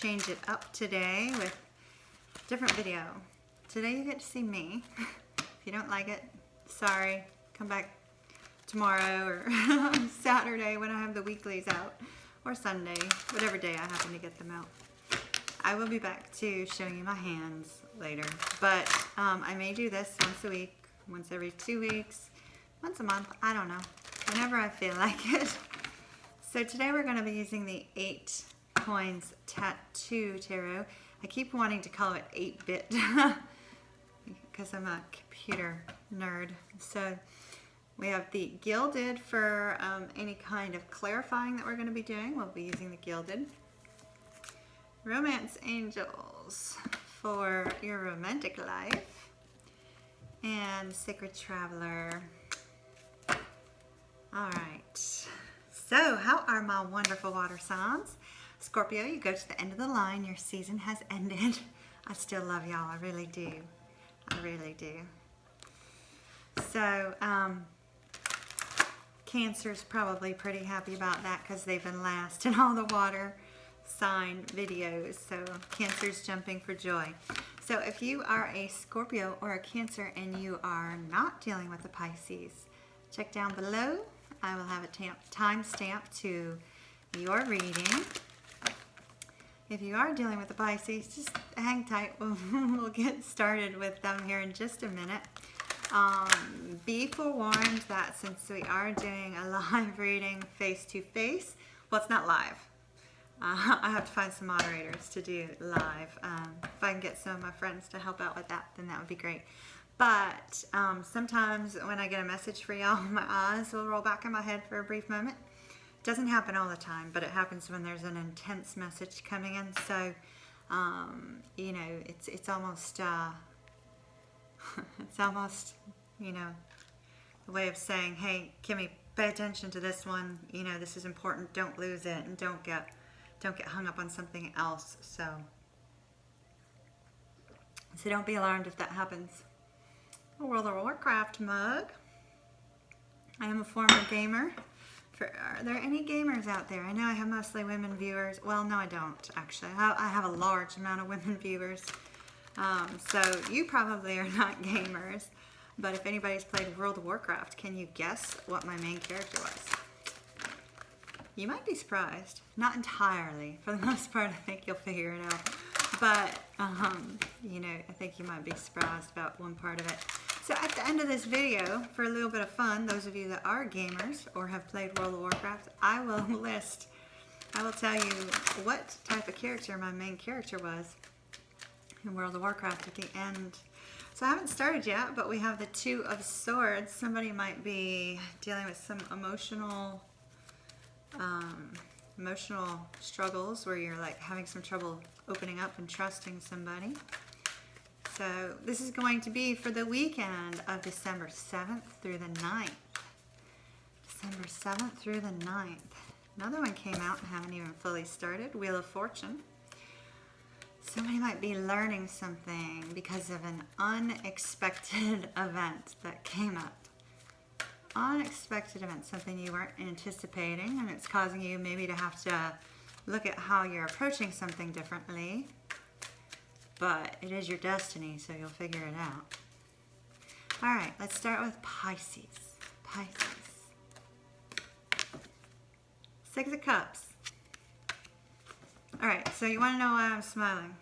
change it up today with a different video. Today you get to see me. If you don't like it, sorry. Come back tomorrow or Saturday when I have the weeklies out, or Sunday, whatever day I happen to get them out. I will be back to showing you my hands later, but I may do this once a week, once every 2 weeks, once a month, I don't know, whenever I feel like it. So today we're going to be using the 8 Coins Tattoo Tarot. I keep wanting to call it 8-bit because I'm a computer nerd. So we have the gilded for any kind of clarifying that we're going to be doing. We'll be using the gilded. Romance Angels for your romantic life. And Sacred Traveler. Alright. So, how are my wonderful water signs? Scorpio, you go to the end of the line. Your season has ended. I still love y'all. I really do. I really do. So, Cancer's probably pretty happy about that because they've been last in all the water sign videos. So, Cancer's jumping for joy. So, if you are a Scorpio or a Cancer and you are not dealing with the Pisces, check down below. I will have a timestamp to your reading. If you are dealing with the Pisces, just hang tight. We'll get started with them here in just a minute. Be forewarned that since we are doing a live reading face-to-face, well, it's not live. I have to find some moderators to do live. If I can get some of my friends to help out with that, then that would be great. But sometimes when I get a message for y'all, my eyes will roll back in my head for a brief moment. It doesn't happen all the time, but it happens when there's an intense message coming in. So, you know, it's almost, you know, a way of saying, hey, Kimmy, pay attention to this one. You know, this is important. Don't lose it, and don't get hung up on something else. So don't be alarmed if that happens. A World of Warcraft mug. I am a former gamer. Are there any gamers out there? I know I have mostly women viewers. Well, no, I don't, actually. I have a large amount of women viewers. So you probably are not gamers. But if anybody's played World of Warcraft, can you guess what my main character was? You might be surprised. Not entirely. For the most part, I think you'll figure it out. But, you know, I think you might be surprised about one part of it. So at the end of this video, for a little bit of fun, those of you that are gamers or have played World of Warcraft, I will tell you what type of character my main character was in World of Warcraft at the end. So I haven't started yet, but we have the 2 of Swords. Somebody might be dealing with some emotional struggles where you're like having some trouble opening up and trusting somebody. So this is going to be for the weekend of December 7th through the 9th. December 7th through the 9th. Another one came out and haven't even fully started. Wheel of Fortune. Somebody might be learning something because of an unexpected event that came up. Unexpected event, something you weren't anticipating, and it's causing you maybe to have to look at how you're approaching something differently. But it is your destiny, so you'll figure it out. All right, let's start with Pisces. Pisces. 6 of Cups. All right, so you want to know why I'm smiling?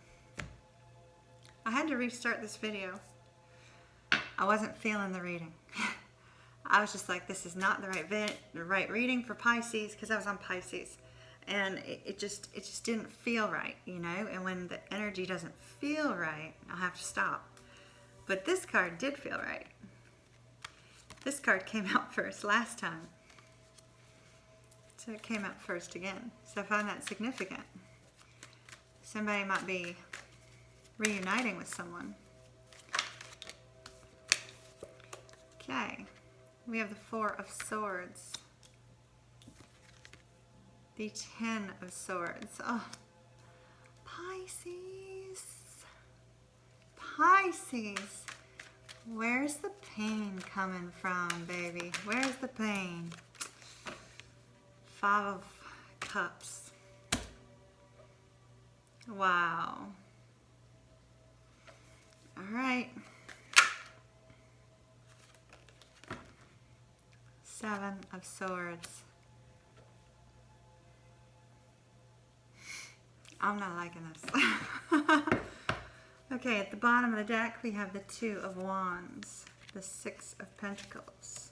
I had to restart this video. I wasn't feeling the reading. I was just like, this is not the right reading for Pisces, because I was on Pisces. And it just didn't feel right, you know? And when the energy doesn't feel right, I'll have to stop. But this card did feel right. This card came out first last time. So it came out first again. So I found that significant. Somebody might be reuniting with someone. Okay. We have the 4 of Swords. The 10 of Swords. Oh, Pisces. Pisces. Where's the pain coming from, baby? Where's the pain? 5 of Cups. Wow. All right. 7 of Swords. I'm not liking this. Okay, at the bottom of the deck we have the 2 of Wands, the 6 of Pentacles,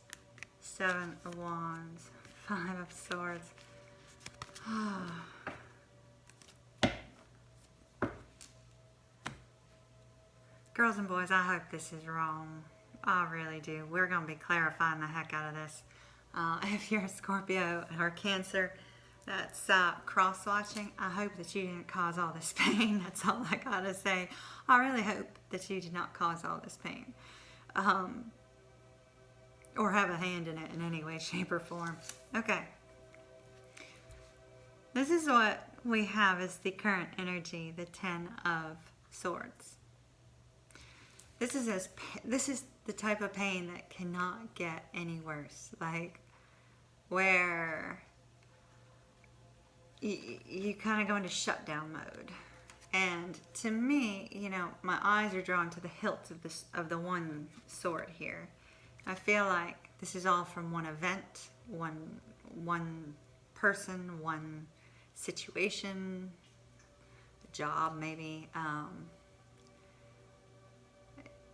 7 of Wands, 5 of Swords. Girls and boys, I hope this is wrong. I really do. We're going to be clarifying the heck out of this. If you're a Scorpio or Cancer that's cross-watching, I hope that you didn't cause all this pain. That's all I got to say. I really hope that you did not cause all this pain. Or have a hand in it in any way, shape, or form. Okay. This is what we have as the current energy, the 10 of Swords. This is the type of pain that cannot get any worse. Like, where you kind of go into shutdown mode. And to me, you know, my eyes are drawn to the hilt of the one sword here. I feel like this is all from one event, one person, one situation, a job maybe.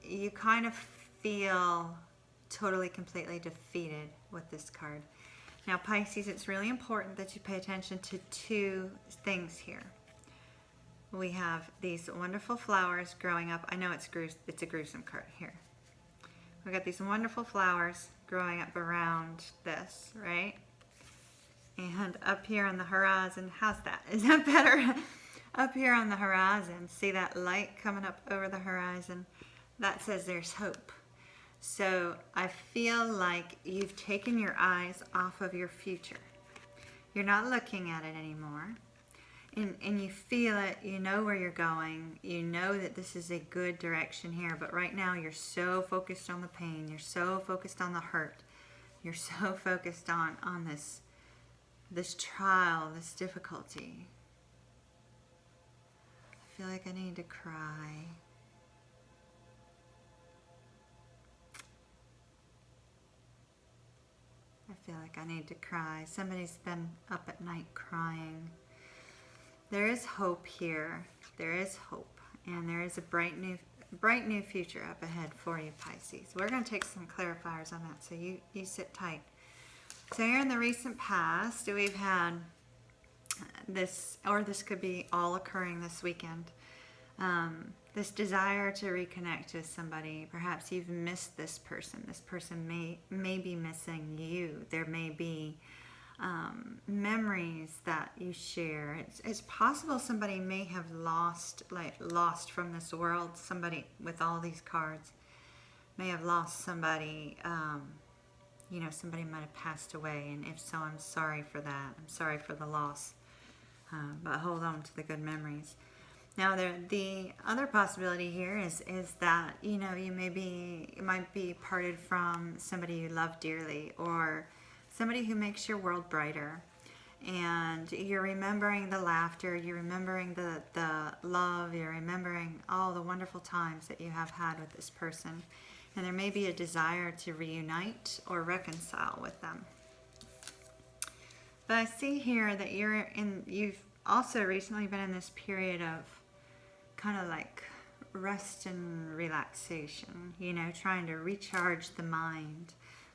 You kind of feel totally, completely defeated with this card. Now, Pisces, it's really important that you pay attention to 2 things here. We have these wonderful flowers growing up. I know it's a gruesome card here. We've got these wonderful flowers growing up around this, right? And up here on the horizon, how's that? Is that better? Up here on the horizon, see that light coming up over the horizon? That says there's hope. So I feel like you've taken your eyes off of your future. You're not looking at it anymore. And you feel it, you know where you're going, you know that this is a good direction here, but right now you're so focused on the pain, you're so focused on the hurt, you're so focused on this trial, this difficulty. I feel like I need to cry. I feel like I need to cry. Somebody's been up at night crying. There is hope here. There is hope. And there is a bright new future up ahead for you, Pisces. We're going to take some clarifiers on that, so you sit tight. So here in the recent past, we've had this, or this could be all occurring this weekend, this desire to reconnect with somebody. Perhaps you've missed this person. This person may be missing you. There may be memories that you share. It's possible somebody may have lost from this world. Somebody with all these cards may have lost somebody. You know, somebody might have passed away, and if so, I'm sorry for that. I'm sorry for the loss. But hold on to the good memories. Now, the other possibility here is that, you know, you might be parted from somebody you love dearly, or somebody who makes your world brighter. And you're remembering the laughter, you're remembering the love, you're remembering all the wonderful times that you have had with this person. And there may be a desire to reunite or reconcile with them. But I see here that you've also recently been in this period of kind of like rest and relaxation, you know, trying to recharge the mind,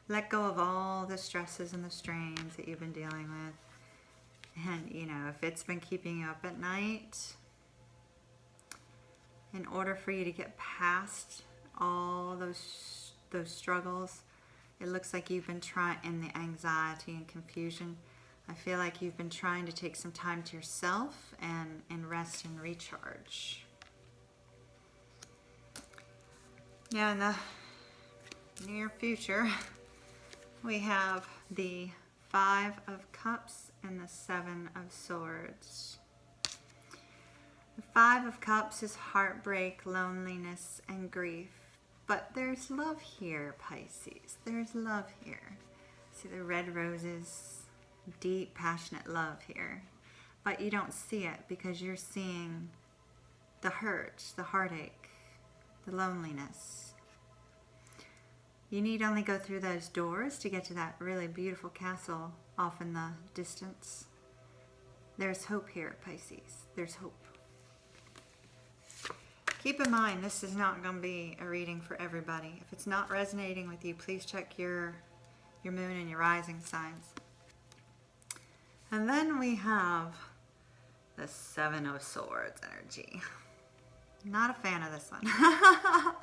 let go of all the stresses and the strains that you've been dealing with. And, you know, if it's been keeping you up at night, in order for you to get past all those struggles, it looks like you've been trying, in the anxiety and confusion, I feel like you've been trying to take some time to yourself and rest and recharge. Now, in the near future, we have the 5 of Cups and the 7 of Swords. The 5 of Cups is heartbreak, loneliness, and grief. But there's love here, Pisces. There's love here. See the red roses, deep, passionate love here. But you don't see it because you're seeing the hurt, the heartache, the loneliness. You need only go through those doors to get to that really beautiful castle off in the distance. There's hope here, Pisces. There's hope. Keep in mind, this is not going to be a reading for everybody. If it's not resonating with you, please check your moon and your rising signs. And then we have the Seven of Swords energy. Not a fan of this one.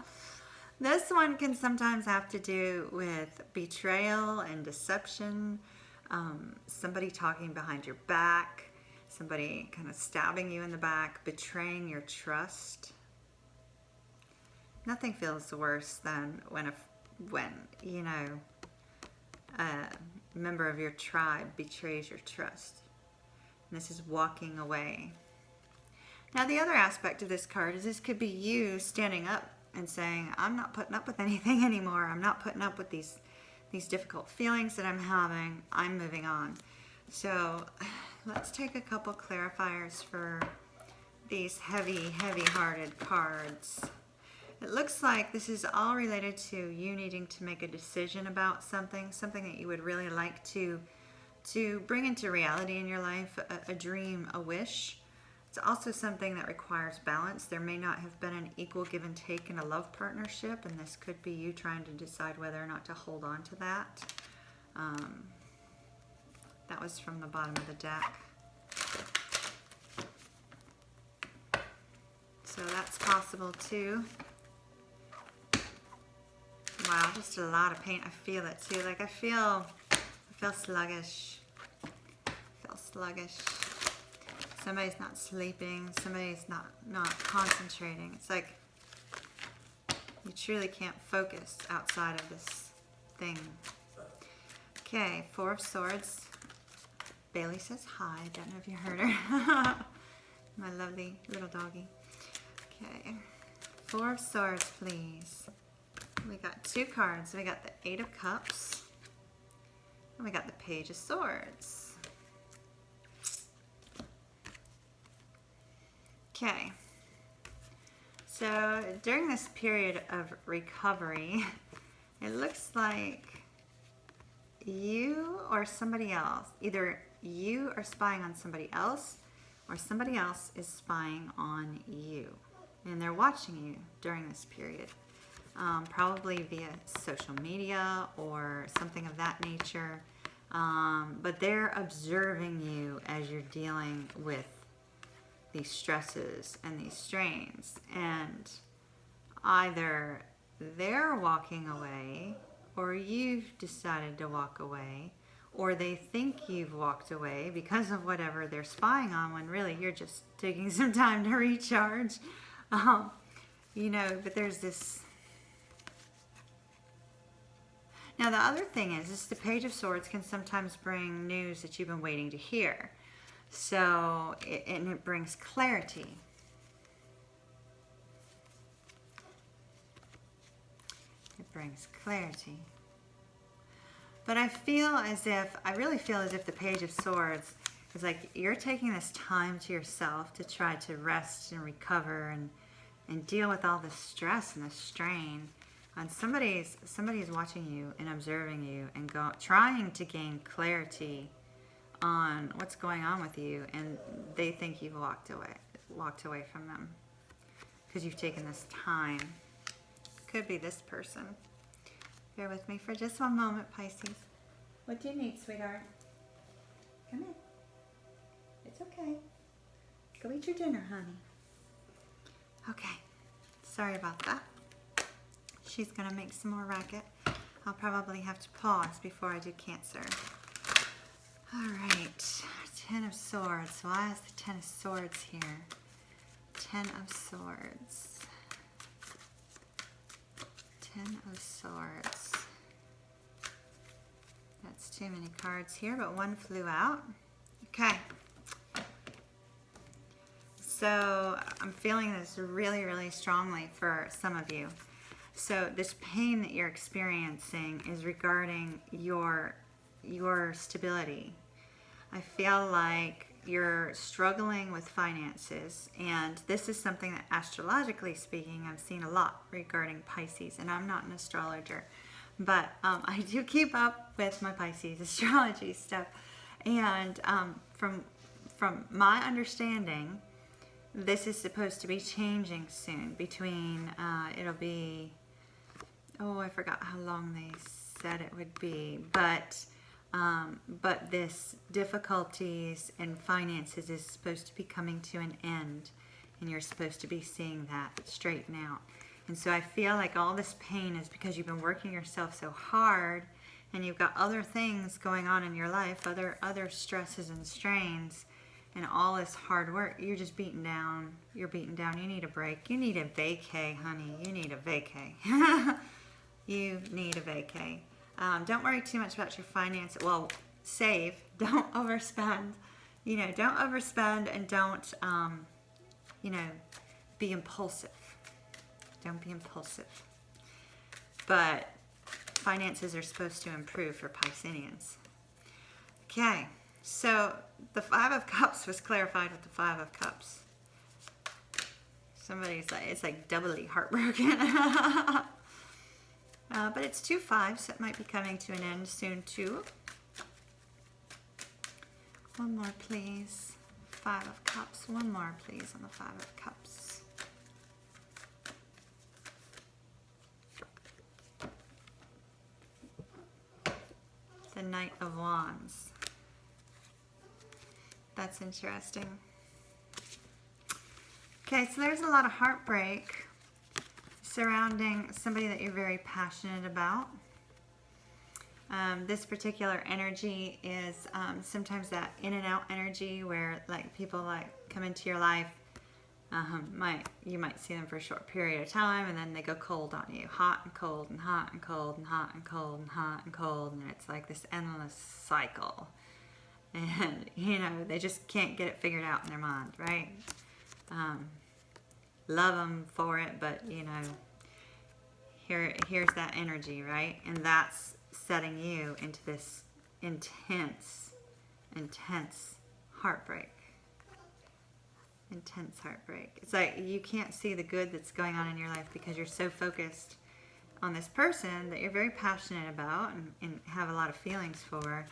This one can sometimes have to do with betrayal and deception, somebody talking behind your back, somebody kind of stabbing you in the back, betraying your trust. Nothing feels worse than when you know, a member of your tribe betrays your trust. And this is walking away. Now the other aspect of this card is this could be you standing up and saying, I'm not putting up with anything anymore. I'm not putting up with these difficult feelings that I'm having. I'm moving on. So let's take a couple clarifiers for these heavy-hearted cards. It looks like this is all related to you needing to make a decision about something that you would really like to bring into reality in your life, a dream, a wish. It's also something that requires balance. There may not have been an equal give and take in a love partnership, and this could be you trying to decide whether or not to hold on to that. That was from the bottom of the deck. So that's possible too. Wow, just a lot of pain. I feel it too. Like I feel sluggish. Somebody's not sleeping. Somebody's not concentrating. It's like you truly can't focus outside of this thing. Okay, Four of Swords. Bailey says hi. Don't know if you heard her. My lovely little doggy. Okay, Four of Swords, please. We got two cards. We got the Eight of Cups. And we got the Page of Swords. Okay. So during this period of recovery, it looks like you or somebody else, either you are spying on somebody else or somebody else is spying on you. And they're watching you during this period. Probably via social media or something of that nature. But they're observing you as you're dealing with these stresses and these strains. And either they're walking away or you've decided to walk away, or they think you've walked away because of whatever they're spying on, when really you're just taking some time to recharge. You know, but there's this. Now the other thing is the Page of Swords can sometimes bring news that you've been waiting to hear. So, and it brings clarity. It brings clarity. But I really feel as if the Page of Swords is like you're taking this time to yourself to try to rest and recover and deal with all the stress and the strain. And somebody is watching you and observing you and trying to gain clarity on what's going on with you, and they think you've walked away from them because you've taken this time. Could be this person. Bear with me for just one moment, Pisces. What do you need, sweetheart? Come in. It's okay. Go eat your dinner, honey. Okay. Sorry about that. She's going to make some more racket. I'll probably have to pause before I do Cancer. All right. Ten of Swords. Why is the Ten of Swords here? Ten of Swords. Ten of Swords. That's too many cards here, but one flew out. Okay. So I'm feeling this really, really strongly for some of you. So this pain that you're experiencing is regarding your stability. I feel like you're struggling with finances, and this is something that astrologically speaking I've seen a lot regarding Pisces, and I'm not an astrologer, but I do keep up with my Pisces astrology stuff, and from my understanding, this is supposed to be changing soon between, it'll be, oh, I forgot how long they said it would be, but this difficulties in finances is supposed to be coming to an end, and you're supposed to be seeing that straighten out. And so I feel like all this pain is because you've been working yourself so hard, and you've got other things going on in your life, other stresses and strains, and all this hard work. You're just beaten down. You're beaten down. You need a break. You need a vacay, honey. You need a vacay. You need a vacay. Don't worry too much about your finances. Well, save. Don't overspend. You know, don't overspend, and don't, you know, be impulsive. Don't be impulsive. But finances are supposed to improve for Pisceans. Okay, so the Five of Cups was clarified with the Five of Cups. Somebody's like, it's like doubly heartbroken. But it's 2 5s, so it might be coming to an end soon too. One more, please. Five of Cups. One more, please, on the Five of Cups. The Knight of Wands. That's interesting. Okay, so there's a lot of heartbreak surrounding somebody that you're very passionate about. This particular energy is sometimes that in and out energy where like people like come into your life. You might see them for a short period of time, and then they go cold on you. Hot and cold and hot and cold and hot and cold and hot and cold, and it's like this endless cycle. And, you know, they just can't get it figured out in their mind, right? Love them for it, but, you know, here's that energy, right? And that's setting you into this intense heartbreak. Intense heartbreak. It's like you can't see the good that's going on in your life because you're so focused on this person that you're very passionate about and have a lot of feelings for,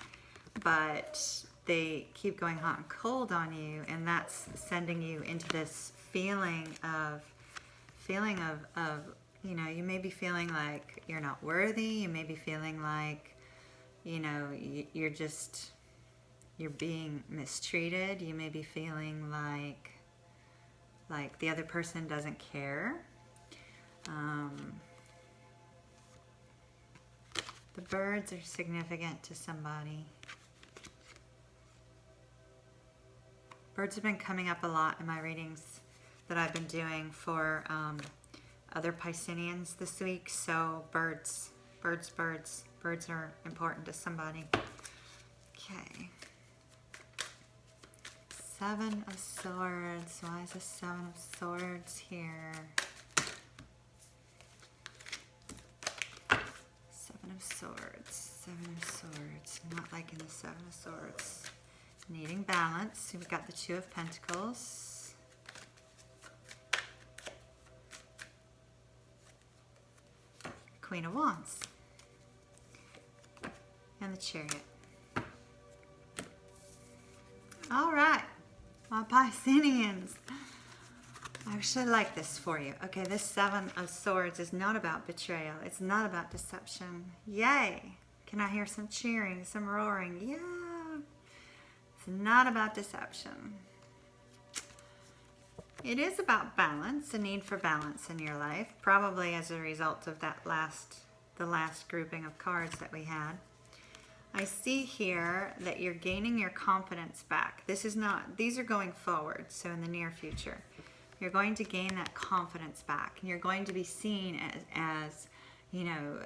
but they keep going hot and cold on you, and that's sending you into this feeling of you know, you may be feeling like you're not worthy. You may be feeling like, you know, you're being mistreated. You may be feeling like the other person doesn't care. The birds are significant to somebody. Birds have been coming up a lot in my readings that I've been doing for other Pisceans this week. So birds are important to somebody. Okay. Seven of Swords. Why is the Seven of Swords here? Seven of Swords. Seven of Swords. Not liking the Seven of Swords. Needing balance. We've got the Two of Pentacles. Queen of Wands. And the Chariot. All right. My Pisceans. I should like this for you. Okay, this Seven of Swords is not about betrayal. It's not about deception. Yay. Can I hear some cheering, some roaring? Yeah. It's not about deception. It is about balance, a need for balance in your life, probably as a result of the last grouping of cards that we had. I see here that you're gaining your confidence back. These are going forward, so in the near future. You're going to gain that confidence back, and you're going to be seen as you know,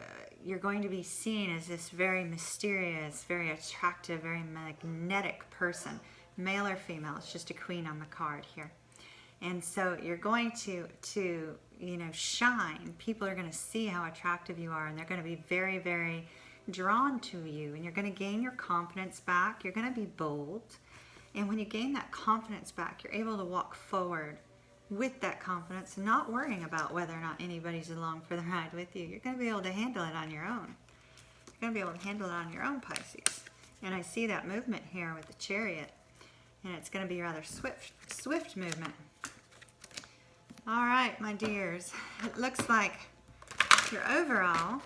you're going to be seen as this very mysterious, very attractive, very magnetic person, male or female. It's just a queen on the card here. And so you're going to you know, shine. People are going to see how attractive you are, and they're going to be very, very drawn to you, and you're going to gain your confidence back. You're going to be bold, And when you gain that confidence back, you're able to walk forward with that confidence, not worrying about whether or not anybody's along for the ride with you. You're going to be able to handle it on your own. You're going to be able to handle it on your own, Pisces. And I see that movement here with the Chariot. And it's going to be rather swift movement. All right, my dears. It looks like your overall,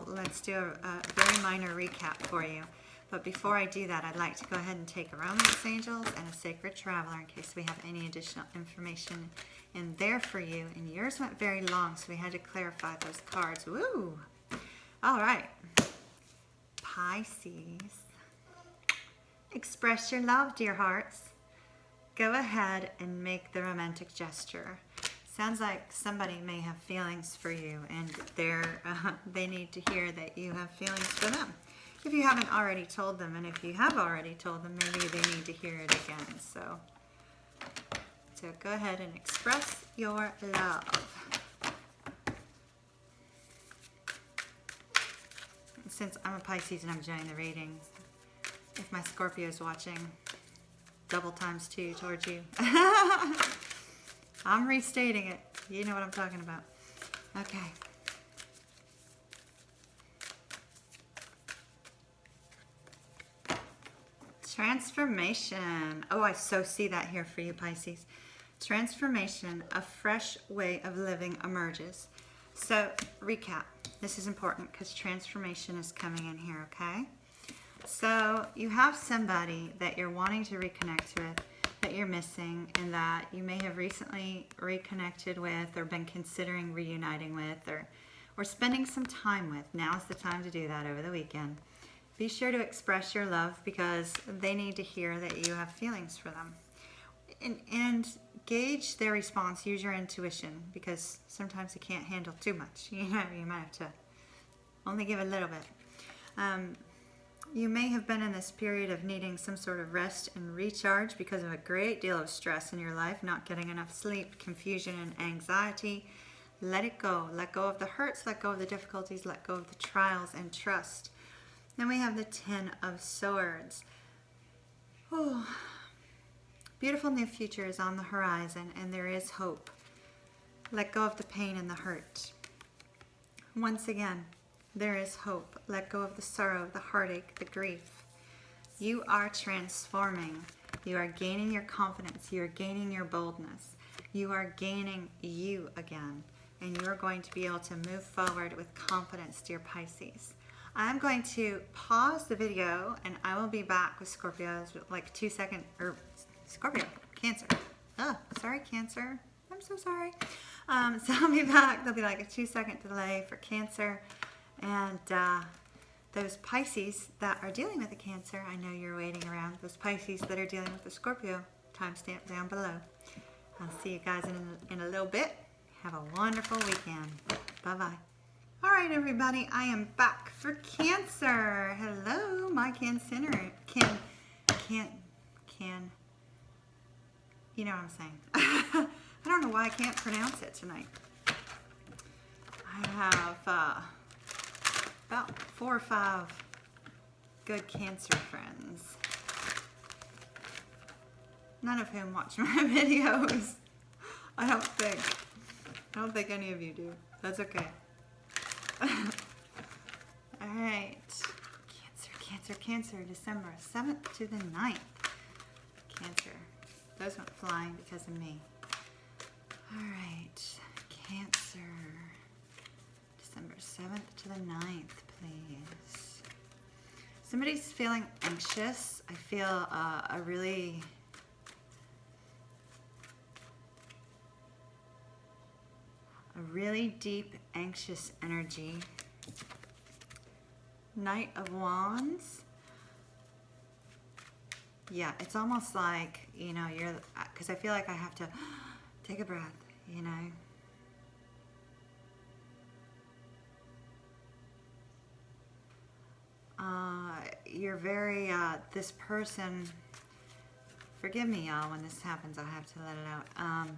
let's do a very minor recap for you. But before I do that, I'd like to go ahead and take a Romance Angels and a Sacred Traveler in case we have any additional information in there for you. And yours went very long, so we had to clarify those cards. Woo! All right. Pisces. Express your love, dear hearts. Go ahead and make the romantic gesture. Sounds like somebody may have feelings for you, and they need to hear that you have feelings for them. If you haven't already told them, and if you have already told them, maybe they need to hear it again. So go ahead and express your love. Since I'm a Pisces and I'm doing the reading, if my Scorpio is watching, double times 2 towards you. I'm restating it. You know what I'm talking about. Okay. Transformation. Oh, I so see that here for you, Pisces. Transformation, a fresh way of living emerges. So, recap. This is important because transformation is coming in here, okay? So, you have somebody that you're wanting to reconnect with, that you're missing, and that you may have recently reconnected with or been considering reuniting with or spending some time with. Now's the time to do that over the weekend. Be sure to express your love because they need to hear that you have feelings for them. And gauge their response. Use your intuition because sometimes you can't handle too much. You know, you might have to only give a little bit. You may have been in this period of needing some sort of rest and recharge because of a great deal of stress in your life, not getting enough sleep, confusion, and anxiety. Let it go. Let go of the hurts, let go of the difficulties, let go of the trials, and trust. Then we have the 10 of Swords. Oh, beautiful new future is on the horizon, and there is hope. Let go of the pain and the hurt. Once again, there is hope. Let go of the sorrow, the heartache, the grief. You are transforming. You are gaining your confidence. You are gaining your boldness. You are gaining you again. And you are going to be able to move forward with confidence, dear Pisces. I'm going to pause the video and I will be back with Scorpios with like 2 seconds, or Scorpio, Cancer. Oh, sorry, Cancer. I'm so sorry. So I'll be back. There'll be like a 2-second delay for Cancer. And those Pisces that are dealing with the Cancer, I know you're waiting around. Those Pisces that are dealing with the Scorpio, timestamp down below. I'll see you guys in a little bit. Have a wonderful weekend. Bye-bye. All right, everybody, I am back for Cancer. Hello, my Cancer. You know what I'm saying. I don't know why I can't pronounce it tonight. I have about 4 or 5 good Cancer friends, none of whom watch my videos. I don't think any of you do. That's okay. All right, Cancer, December 7th to the 9th. Cancer, those went flying because of me. All right, Cancer, December 7th to the 9th, please. Somebody's feeling anxious. I feel a really deep, anxious energy. Knight of Wands. Yeah, it's almost like, you know, because I feel like I have to take a breath, you know. You're very, this person, forgive me, y'all, when this happens, I have to let it out.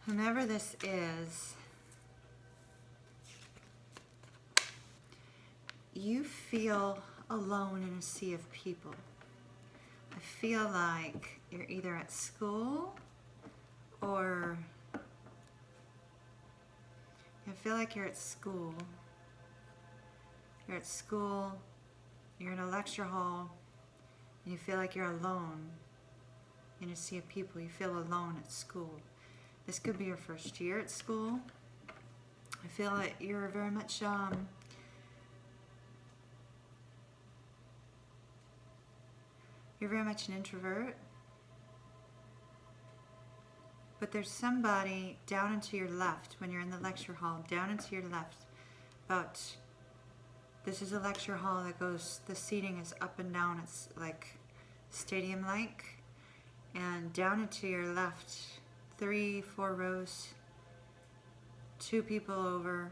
Whomever this is, you feel alone in a sea of people. feel like you're either at school or I feel like you're at school. You're at school, you're in a lecture hall, and you feel like you're alone in a sea of people. You feel alone at school. This could be your first year at school. I feel that you're very much an introvert. But there's somebody down and to your left when you're in the lecture hall, down and to your left. About, this is a lecture hall that goes, the seating is up and down. It's like stadium-like. And down and to your left, 3, 4 rows, 2 people over,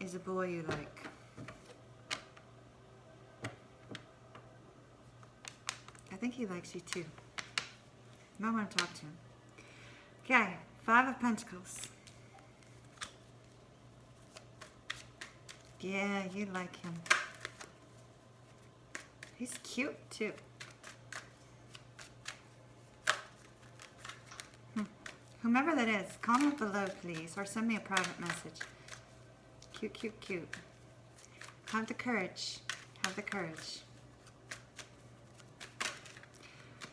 is a boy you like. I think he likes you too. You might want to talk to him. Okay, 5 of Pentacles. Yeah, you like him. He's cute too. Whomever that is, comment below please, or send me a private message. Cute, cute, cute. Have the courage. Have the courage.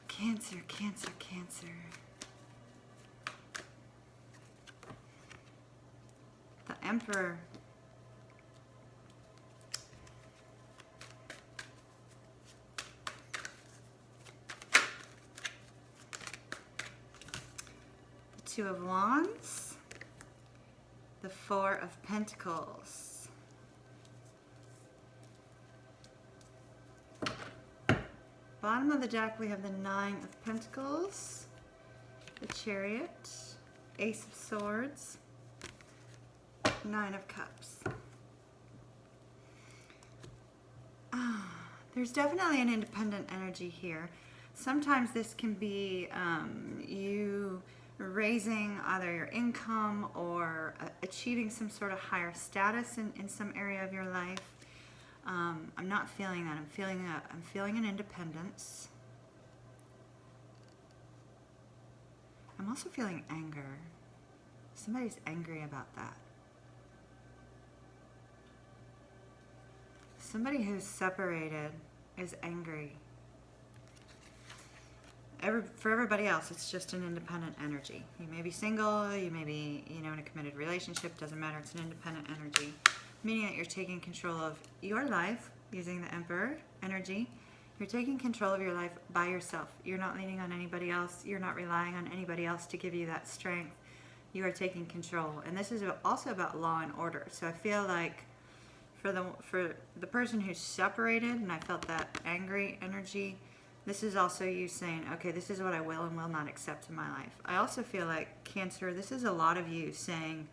Cancer, Cancer, Cancer. The Emperor. The 2 of Wands. The 4 of Pentacles. Bottom of the deck, we have the 9 of Pentacles, the Chariot, Ace of Swords, 9 of Cups. There's definitely an independent energy here. Sometimes this can be you raising either your income or achieving some sort of higher status in some area of your life. I'm not feeling that. I'm feeling an independence. I'm also feeling anger. Somebody's angry about that. Somebody who's separated is angry. For everybody else, it's just an independent energy. You may be single, you may be, in a committed relationship, doesn't matter, it's an independent energy. Meaning that you're taking control of your life using the Emperor energy. You're taking control of your life by yourself. You're not leaning on anybody else. You're not relying on anybody else to give you that strength. You are taking control. And this is also about law and order. So I feel like for the person who's separated, and I felt that angry energy, this is also you saying, okay, this is what I will and will not accept in my life. I also feel like Cancer, this is a lot of you saying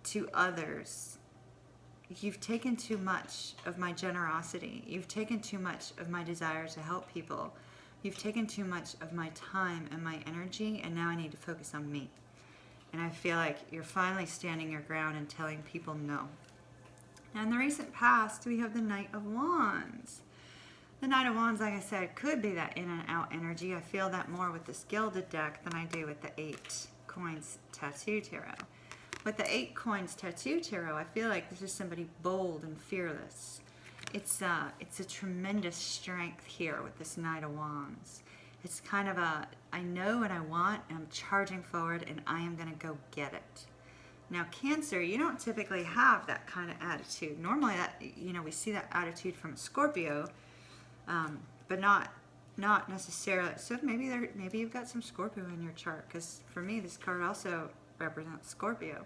to others, you've taken too much of my generosity. You've taken too much of my desire to help people. You've taken too much of my time and my energy, and now I need to focus on me. And I feel like you're finally standing your ground and telling people no. Now in the recent past, we have the Knight of Wands. The Knight of Wands, like I said, could be that in and out energy. I feel that more with this Gilded deck than I do with the 8 Coins Tattoo Tarot. With the 8 Coins Tattoo Tarot, I feel like this is somebody bold and fearless. It's a tremendous strength here with this Knight of Wands. It's kind of a, I know what I want, and I'm charging forward, and I am going to go get it. Now, Cancer, you don't typically have that kind of attitude. Normally, that we see that attitude from Scorpio, but not necessarily. So maybe you've got some Scorpio in your chart, because for me, this card also represents Scorpio.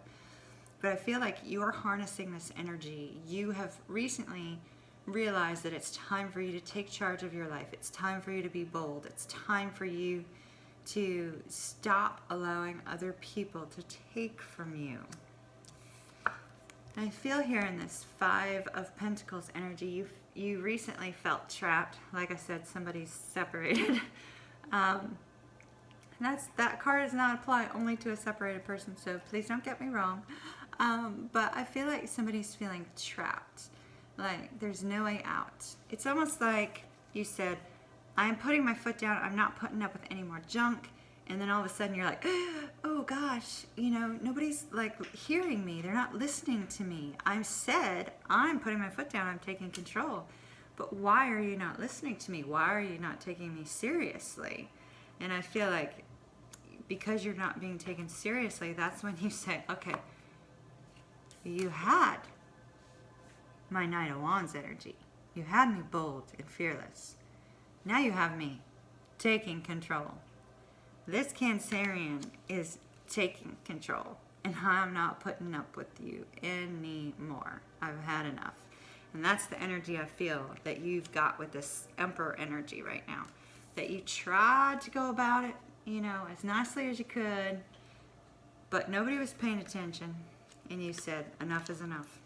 But I feel like you're harnessing this energy. You have recently realized that it's time for you to take charge of your life. It's time for you to be bold. It's time for you to stop allowing other people to take from you. And I feel here in this 5 of Pentacles energy, you recently felt trapped. Like I said, somebody's separated. That card does not apply only to a separated person, so please don't get me wrong. But I feel like somebody's feeling trapped. Like there's no way out. It's almost like you said, I'm putting my foot down. I'm not putting up with any more junk. And then all of a sudden you're like, oh gosh, you know, nobody's like hearing me. They're not listening to me. I'm putting my foot down. I'm taking control. But why are you not listening to me? Why are you not taking me seriously? And I feel like because you're not being taken seriously, that's when you say, okay, you had my Knight of Wands energy. You had me bold and fearless. Now you have me taking control. This Cancerian is taking control, and I'm not putting up with you anymore. I've had enough. And that's the energy I feel that you've got with this Emperor energy right now. That you tried to go about it, you know, as nicely as you could, but nobody was paying attention, and you said, enough is enough.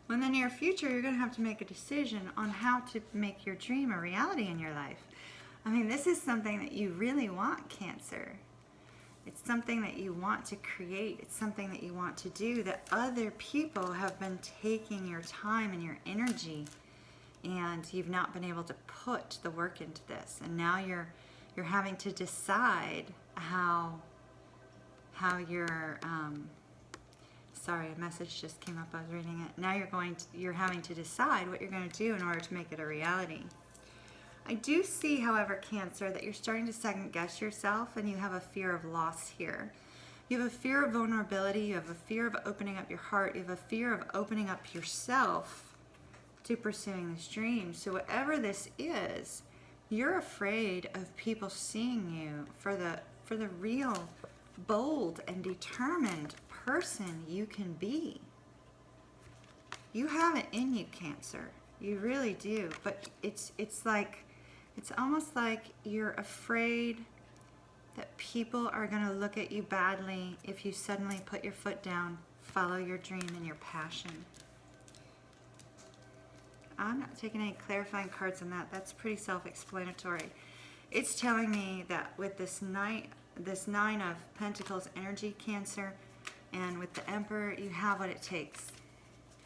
Well, in the near future, you're going to have to make a decision on how to make your dream a reality in your life. I mean, this is something that you really want, Cancer. It's something that you want to create. It's something that you want to do, that other people have been taking your time and your energy, and you've not been able to put the work into this. And now you're having to decide how you're, sorry, a message just came up. I was reading it. Now you're having to decide what you're going to do in order to make it a reality. I do see, however, Cancer, that you're starting to second guess yourself, and you have a fear of loss here. You have a fear of vulnerability. You have a fear of opening up your heart. You have a fear of opening up yourself to pursuing this dream. So whatever this is, you're afraid of people seeing you for the real, bold, and determined person you can be. You have it in you, Cancer. You really do. But it's almost like you're afraid that people are going to look at you badly if you suddenly put your foot down, follow your dream and your passion. I'm not taking any clarifying cards on that. That's pretty self-explanatory. It's telling me that with this Nine of Pentacles energy, Cancer, and with the Emperor, you have what it takes.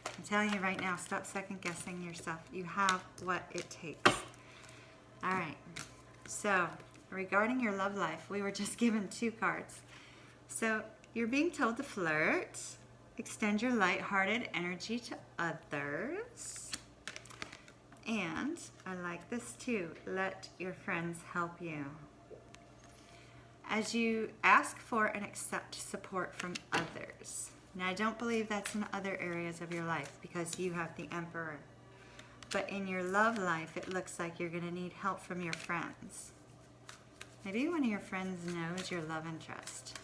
I'm telling you right now, stop second guessing yourself. You have what it takes. All right, so regarding your love life, we were just given 2 cards. So you're being told to flirt, extend your lighthearted energy to others, and I like this too, let your friends help you. As you ask for and accept support from others. Now, I don't believe that's in other areas of your life because you have the Emperor. But in your love life, it looks like you're going to need help from your friends. Maybe one of your friends knows your love interest.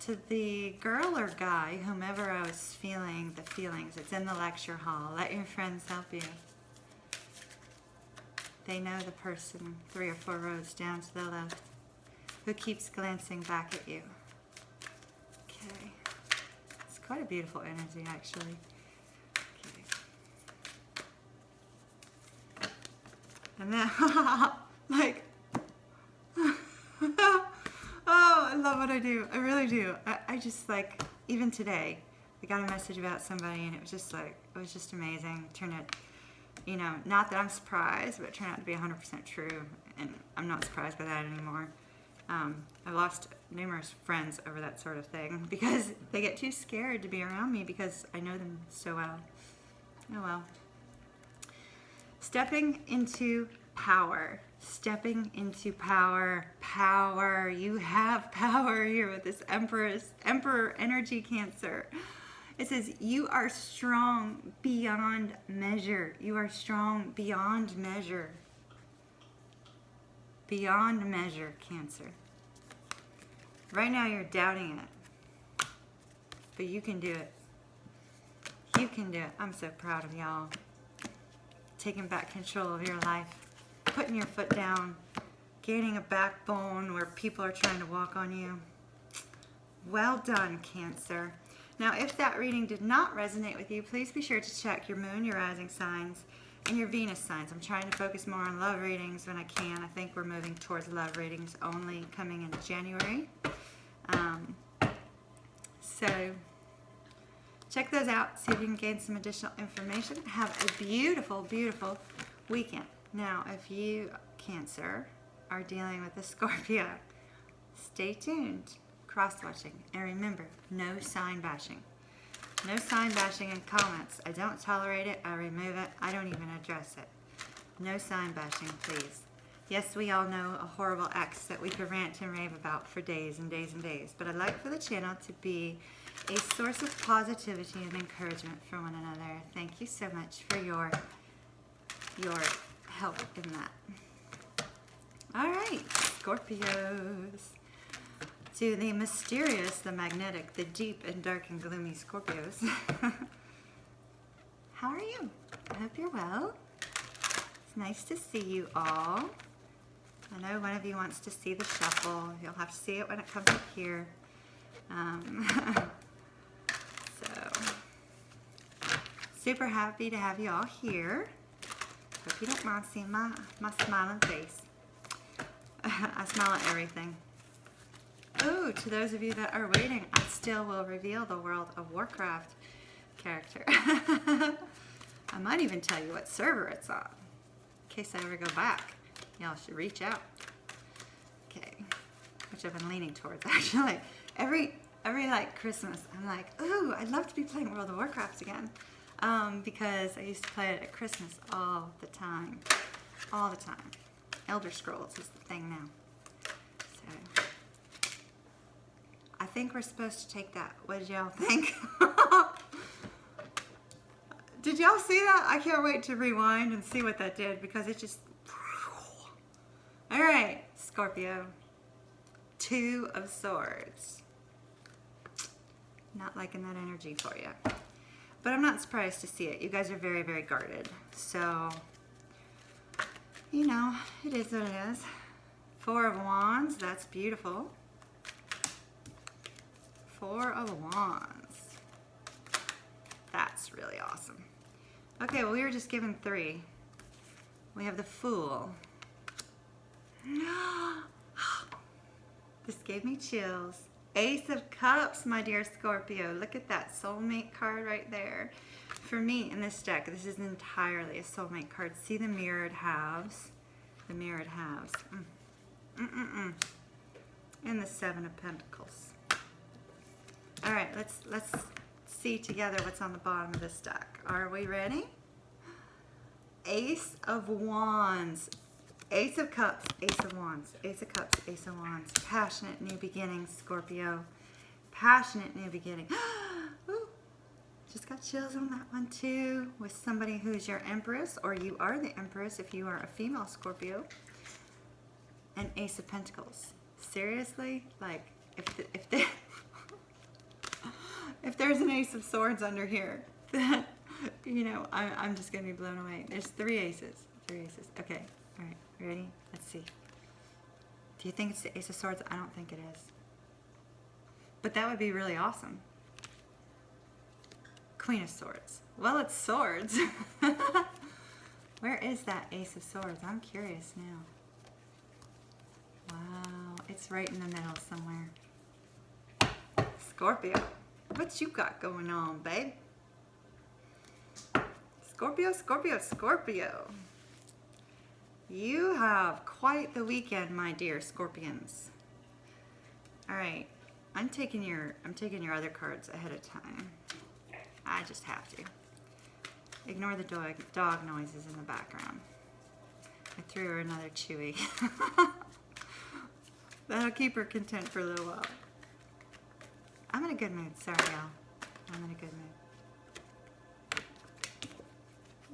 To the girl or guy, whomever I was feeling the feelings, it's in the lecture hall. Let your friends help you. They know the person 3 or 4 rows down to the left who keeps glancing back at you. Okay. It's quite a beautiful energy, actually. And then, like, oh, I love what I do. I really do. I just, like, even today, I got a message about somebody, and it was just, like, it was just amazing. It turned out, you know, not that I'm surprised, but it turned out to be 100% true, and I'm not surprised by that anymore. I've lost numerous friends over that sort of thing because they get too scared to be around me because I know them so well. Oh, well. Stepping into power. Stepping into power. Power. You have power here with this Emperor energy, Cancer. It says you are strong beyond measure. You are strong beyond measure. Beyond measure, Cancer. Right now you're doubting it. But you can do it. You can do it. I'm so proud of y'all. Taking back control of your life, putting your foot down, gaining a backbone where people are trying to walk on you. Well done, Cancer. Now, if that reading did not resonate with you, please be sure to check your moon, your rising signs, and your Venus signs. I'm trying to focus more on love readings when I can. I think we're moving towards love readings only coming in January. So check those out, see if you can gain some additional information. Have a beautiful, beautiful weekend. Now, if you, Cancer, are dealing with a Scorpio, stay tuned, cross-watching, and remember, no sign bashing. No sign bashing in comments. I don't tolerate it. I remove it. I don't even address it. No sign bashing, please. Yes, we all know a horrible ex that we could rant and rave about for days and days and days, but I'd like for the channel to be a source of positivity and encouragement for one another. Thank you so much for your help in that. All right, Scorpios. To the mysterious, the magnetic, the deep and dark and gloomy Scorpios. How are you? I hope you're well. It's nice to see you all. I know one of you wants to see the shuffle. You'll have to see it when it comes up here. So, super happy to have you all here. Hope you don't mind seeing my smiling face. I smile at everything. Oh, to those of you that are waiting, I still will reveal the World of Warcraft character. I might even tell you what server it's on. In case I ever go back, y'all should reach out. Okay, which I've been leaning towards actually. Every like Christmas, I'm like, ooh, I'd love to be playing World of Warcraft again. Because I used to play it at Christmas all the time. All the time. Elder Scrolls is the thing now. So, I think we're supposed to take that. What did y'all think? Did y'all see that? I can't wait to rewind and see what that did because it just... All right, Scorpio. 2 of Swords. Not liking that energy for you. But I'm not surprised to see it. You guys are very, very guarded. So, you know, it is what it is. 4 of Wands, that's beautiful. 4 of Wands. That's really awesome. Okay, well, we were just given 3. We have the Fool. This gave me chills. Ace of Cups, my dear Scorpio. Look at that soulmate card right there. For me, in this deck, this is entirely a soulmate card. See the mirrored halves? The mirrored halves. And the 7 of Pentacles. All right, let's see together what's on the bottom of this deck. Are we ready? Ace of Wands. Ace of Cups, Ace of Wands, Ace of Cups, Ace of Wands. Passionate new beginnings, Scorpio. Passionate new beginning. Ooh, just got chills on that one too. With somebody who's your Empress, or you are the Empress if you are a female Scorpio. And Ace of Pentacles. Seriously? Like, if there's an Ace of Swords under here, then, you know, I'm just going to be blown away. There's 3 aces. 3 aces. Okay. All right. Ready? Let's see. Do you think it's the Ace of Swords? I don't think it is. But that would be really awesome. Queen of Swords. Well, it's swords. Where is that Ace of Swords? I'm curious now. Wow. It's right in the middle somewhere. Scorpio. What you got going on, babe? Scorpio, Scorpio, Scorpio. You have quite the weekend, my dear Scorpions. All right, I'm taking your other cards ahead of time. I just have to. Ignore the dog noises in the background. I threw her another chewy. That'll keep her content for a little while. I'm in a good mood. Sorry, y'all. I'm in a good mood.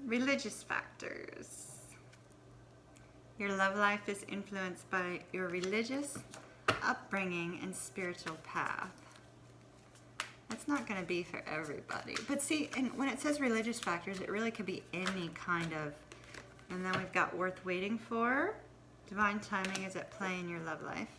Religious factors. Your love life is influenced by your religious upbringing and spiritual path. That's not going to be for everybody. But see, and when it says religious factors, it really could be any kind of. And then we've got worth waiting for. Divine timing is at play in your love life.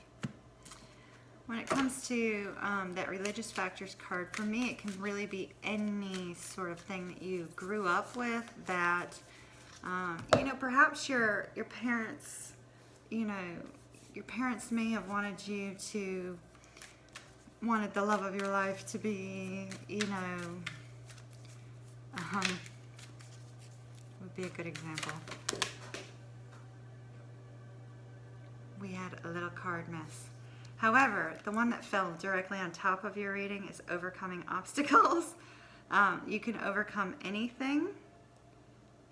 When it comes to that religious factors card, for me, it can really be any sort of thing that you grew up with that, you know, perhaps your parents, you know, your parents may have wanted the love of your life to be, you know, would be a good example. a little card miss. However, the one that fell directly on top of your reading is overcoming obstacles. You can overcome anything.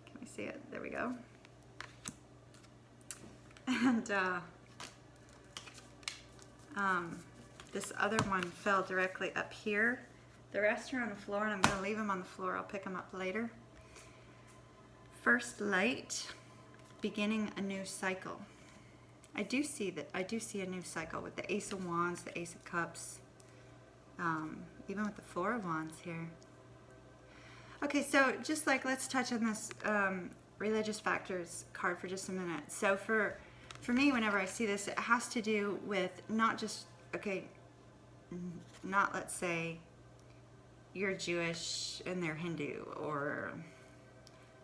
Can we see it? There we go. And this other one fell directly up here. The rest are on the floor, and I'm going to leave them on the floor. I'll pick them up later. First light, beginning a new cycle. I do see a new cycle with the Ace of Wands, the Ace of Cups, even with the Four of Wands here. Okay, so just like, let's touch on this religious factors card for just a minute. So for me, whenever I see this, it has to do with not just, okay, not, let's say you're Jewish and they're Hindu, or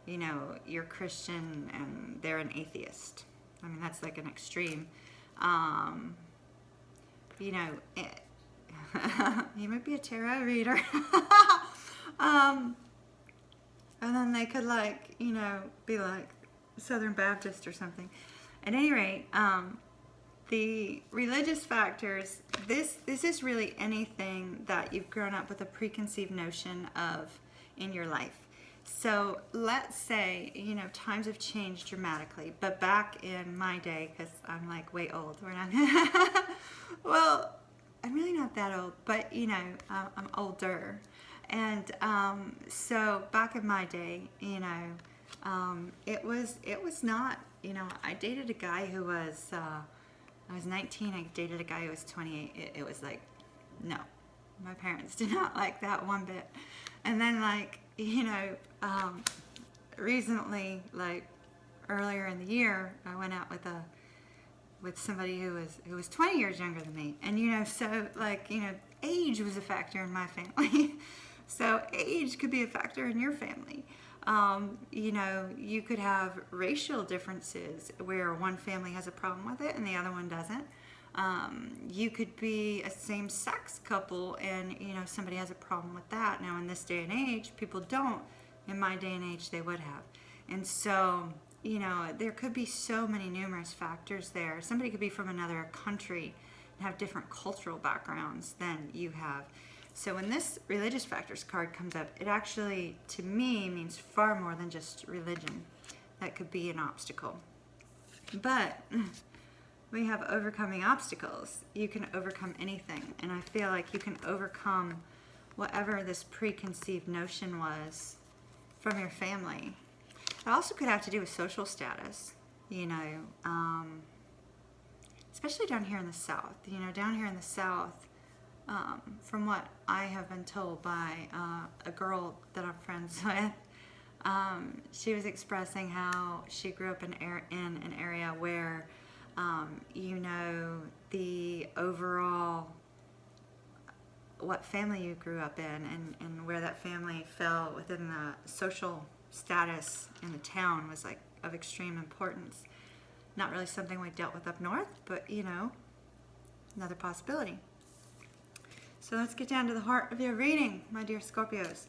you know, you're Christian and they're an atheist. I mean, that's like an extreme. You know, you might be a tarot reader. And then they could, like, you know, be like Southern Baptist or something. At any rate, the religious factors, this is really anything that you've grown up with a preconceived notion of in your life. So let's say, you know, times have changed dramatically, but back in my day, because I'm like way old, we're not, well, I'm really not that old, but you know, I'm older. And so back in my day, you know, it was not, you know, I dated a guy who was, I was 19, I dated a guy who was 28. It was like, no, my parents did not like that one bit. And then, like, you know, recently, like earlier in the year, I went out with somebody who was 20 years younger than me. And, you know, so, like, you know, age was a factor in my family. So age could be a factor in your family. You know, you could have racial differences where one family has a problem with it and the other one doesn't. You could be a same-sex couple and, you know, somebody has a problem with that. Now, in this day and age, people don't. In my day and age, they would have. And so, you know, there could be so many numerous factors there. Somebody could be from another country and have different cultural backgrounds than you have. So when this religious factors card comes up, it actually, to me, means far more than just religion. That could be an obstacle. But we have overcoming obstacles. You can overcome anything. And I feel like you can overcome whatever this preconceived notion was from your family. It also could have to do with social status, you know, especially down here in the South. You know, down here in the South, from what I have been told by a girl that I'm friends with, she was expressing how she grew up in an area where, you know, the overall, what family you grew up in and where that family fell within the social status in the town was like of extreme importance. Not really something we dealt with up north, but, you know, another possibility. So let's get down to the heart of your reading, my dear Scorpios.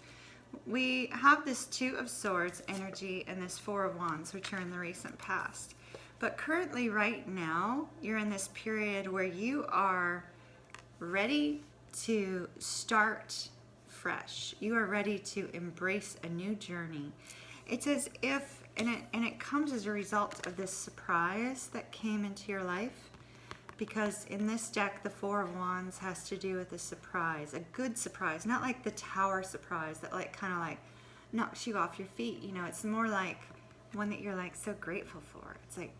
We have this Two of Swords energy and this Four of Wands, which are in the recent past. But currently, right now, you're in this period where you are ready to start fresh. You are ready to embrace a new journey. It's as if, and it comes as a result of this surprise that came into your life. Because in this deck, the Four of Wands has to do with a surprise, a good surprise, not like the Tower surprise that like kind of like knocks you off your feet. You know, it's more like one that you're like so grateful for. It's like,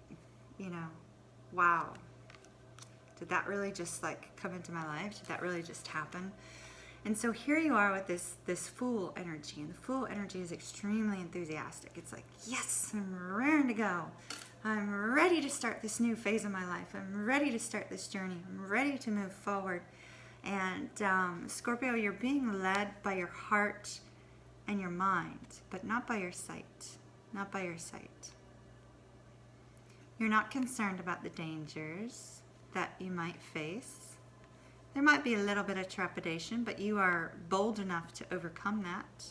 you know, wow, did that really just like come into my life? Did that really just happen? And so here you are with this Fool energy, and the Fool energy is extremely enthusiastic. It's like, yes, I'm raring to go. I'm ready to start this new phase of my life. I'm ready to start this journey. I'm ready to move forward. And Scorpio, you're being led by your heart and your mind, but not by your sight. Not by your sight. You're not concerned about the dangers that you might face. There might be a little bit of trepidation, but you are bold enough to overcome that.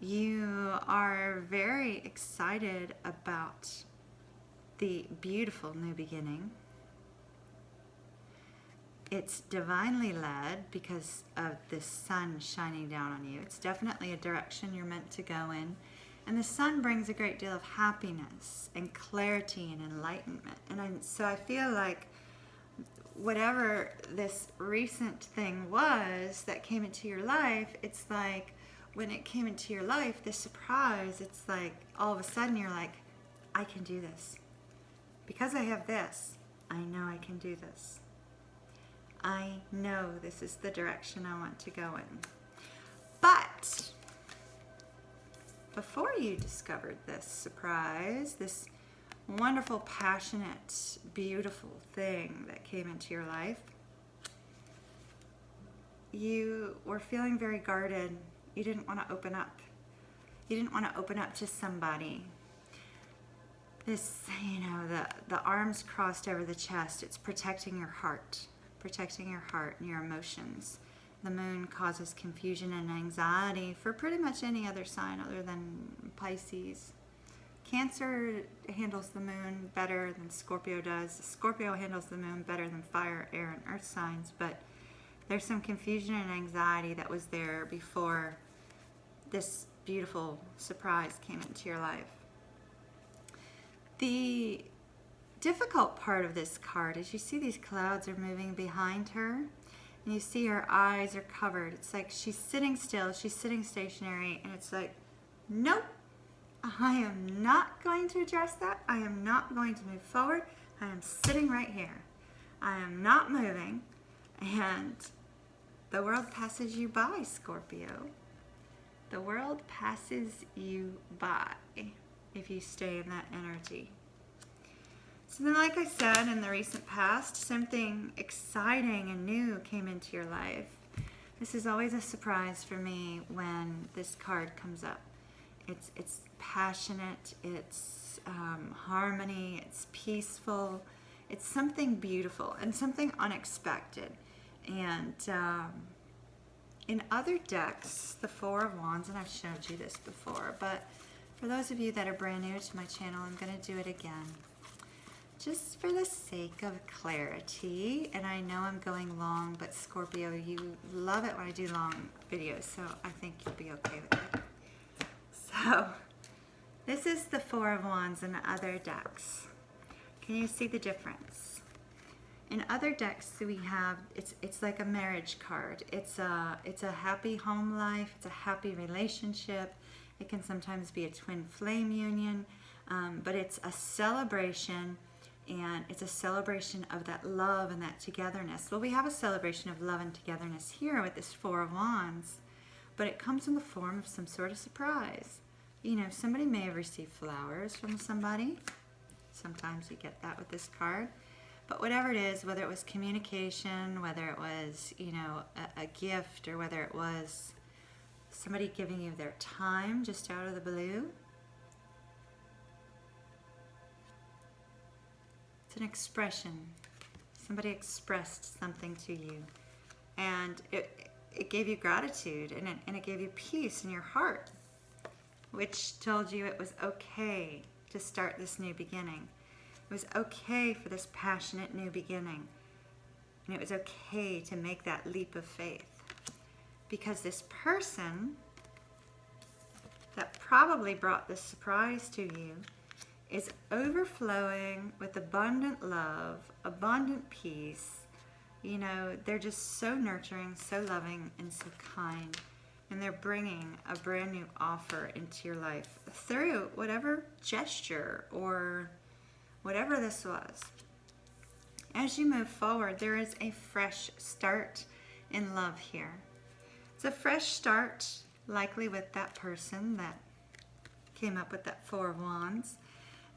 You are very excited about the beautiful new beginning. It's divinely led because of the sun shining down on you. It's definitely a direction you're meant to go in. And the sun brings a great deal of happiness and clarity and enlightenment. And so I feel like whatever this recent thing was that came into your life, it's like when it came into your life, this surprise, it's like all of a sudden you're like, I can do this. Because I have this, I know I can do this. I know this is the direction I want to go in. But before you discovered this surprise, this wonderful, passionate, beautiful thing that came into your life, you were feeling very guarded. You didn't want to open up. You didn't want to open up to somebody. This, the arms crossed over the chest, it's protecting your heart and your emotions. The moon causes confusion and anxiety for pretty much any other sign other than Pisces. Cancer handles the moon better than Scorpio does. Scorpio handles the moon better than fire, air, and earth signs, but there's some confusion and anxiety that was there before this beautiful surprise came into your life. The difficult part of this card is you see these clouds are moving behind her, and you see her eyes are covered. It's like she's sitting still, she's sitting stationary, and it's like, nope, I am not going to address that. I am not going to move forward. I am sitting right here. I am not moving, and the world passes you by, Scorpio. The world passes you by if you stay in that energy. So then, like I said, in the recent past, something exciting and new came into your life. This is always a surprise for me when this card comes up. It's passionate, it's harmony, it's peaceful, it's something beautiful and something unexpected. And in other decks, the Four of Wands, and I've showed you this before, but for those of you that are brand new to my channel, I'm going to do it again. Just for the sake of clarity, and I know I'm going long, but Scorpio, you love it when I do long videos, so I think you'll be okay with it. So, this is the Four of Wands in other decks. Can you see the difference? In other decks we have, it's like a marriage card. It's a happy home life, it's a happy relationship. It can sometimes be a twin flame union, but it's a celebration. And it's a celebration of that love and that togetherness. Well, we have a celebration of love and togetherness here with this Four of Wands, but it comes in the form of some sort of surprise. You know, somebody may have received flowers from somebody. Sometimes you get that with this card. But whatever it is, whether it was communication, whether it was, a gift, or whether it was somebody giving you their time just out of the blue, it's an expression. Somebody expressed something to you, and it gave you gratitude, and it gave you peace in your heart, which told you it was okay to start this new beginning. It was okay for this passionate new beginning, and it was okay to make that leap of faith, because this person that probably brought this surprise to you is overflowing with abundant love, abundant peace. They're just so nurturing, so loving, and so kind. And they're bringing a brand new offer into your life through whatever gesture or whatever this was. As you move forward, there is a fresh start in love here. It's a fresh start, likely with that person that came up with that Four of Wands.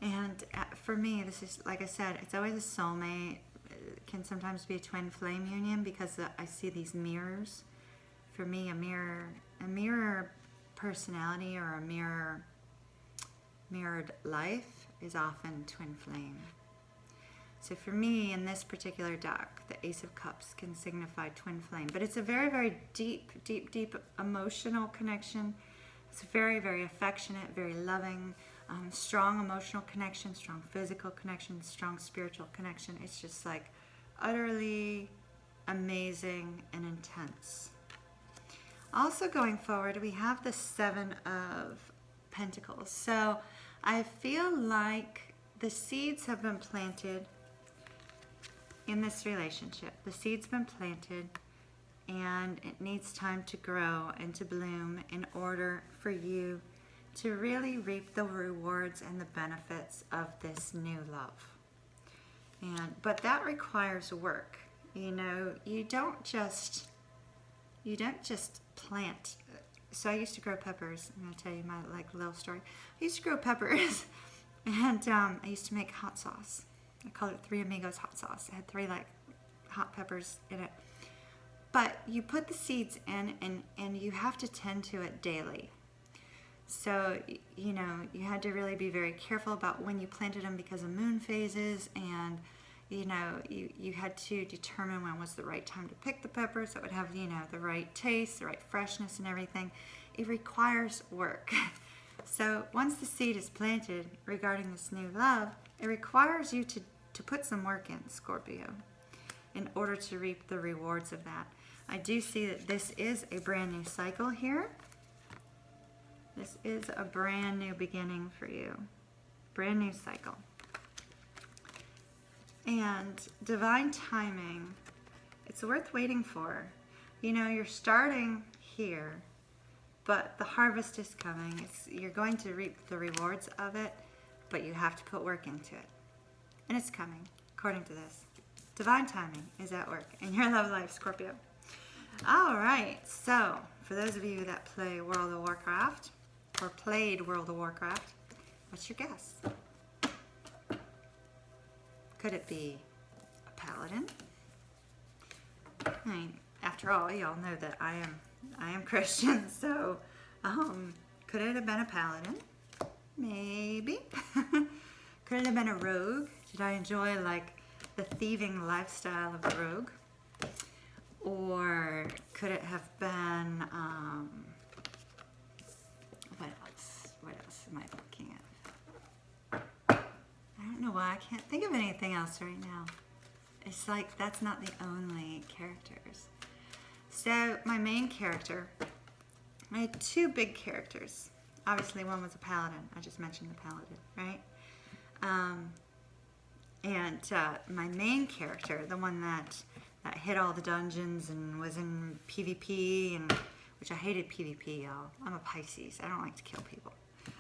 And for me, this is, like I said, it's always a soulmate. It can sometimes be a twin flame union because I see these mirrors. For me, a mirror personality or a mirrored life is often twin flame. So for me, in this particular deck, the Ace of Cups can signify twin flame. But it's a very, very deep emotional connection. It's very, very affectionate, very loving, strong emotional connection, strong physical connection, strong spiritual connection. It's just like utterly amazing and intense. Also going forward, we have the Seven of Pentacles. So I feel like the seeds have been planted in this relationship. The seed's been planted and it needs time to grow and to bloom in order for you to really reap the rewards and the benefits of this new love. But that requires work. You know, you don't just plant. So I used to grow peppers. I'm going to tell you my little story. I used to grow peppers and I used to make hot sauce. I called it Three Amigos hot sauce. It had 3 hot peppers in it. But you put the seeds in and you have to tend to it daily. So, you know, you had to really be very careful about when you planted them because of moon phases, and, you know, you had to determine when was the right time to pick the peppers so it would have, you know, the right taste, the right freshness and everything. It requires work. So once the seed is planted regarding this new love, it requires you to put some work in, Scorpio, in order to reap the rewards of that. I do see that this is a brand new cycle here. This is a brand new beginning for you. Brand new cycle. And divine timing, it's worth waiting for. You know, you're starting here, but the harvest is coming. You're going to reap the rewards of it, but you have to put work into it. And it's coming, according to this. Divine timing is at work in your love life, Scorpio. All right, so for those of you that play World of Warcraft, or played World of Warcraft, what's your guess? Could it be a paladin? I mean, after all, y'all know that I am Christian, so could it have been a paladin? Maybe. Could it have been a rogue? Did I enjoy the thieving lifestyle of the rogue? Or could it have been what else am I looking at? I don't know why I can't think of anything else right now. It's like that's not the only characters. So my main character, I had 2 big characters. Obviously one was a paladin. I just mentioned the paladin, right? My main character, the one that hit all the dungeons and was in PvP, which I hated PvP, y'all. I'm a Pisces. I don't like to kill people.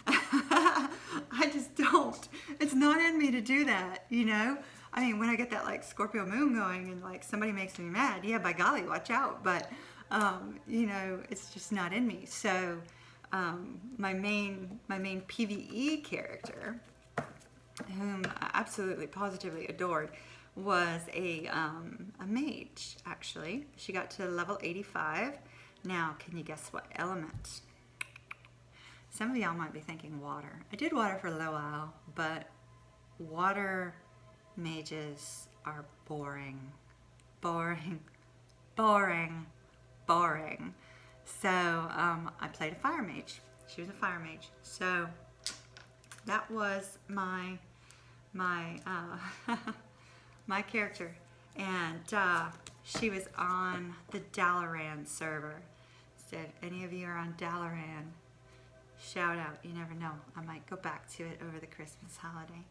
I just don't. It's not in me to do that, you know? I mean, when I get that Scorpio Moon going and somebody makes me mad, yeah, by golly, watch out. But, you know, it's just not in me. So my main PvE character, whom I absolutely positively adored, was a mage, actually. She got to level 85. Now, can you guess what element? Some of y'all might be thinking water. I did water for a little while, but water mages are boring. Boring. Boring. Boring. So, I played a fire mage. She was a fire mage. So, that was my my character, and she was on the Dalaran server. So if any of you are on Dalaran, shout out. You never know, I might go back to it over the Christmas holiday.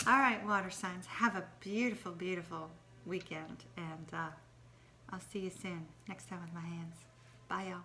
All right, water signs, have a beautiful, beautiful weekend, and I'll see you soon next time with my hands. Bye, y'all.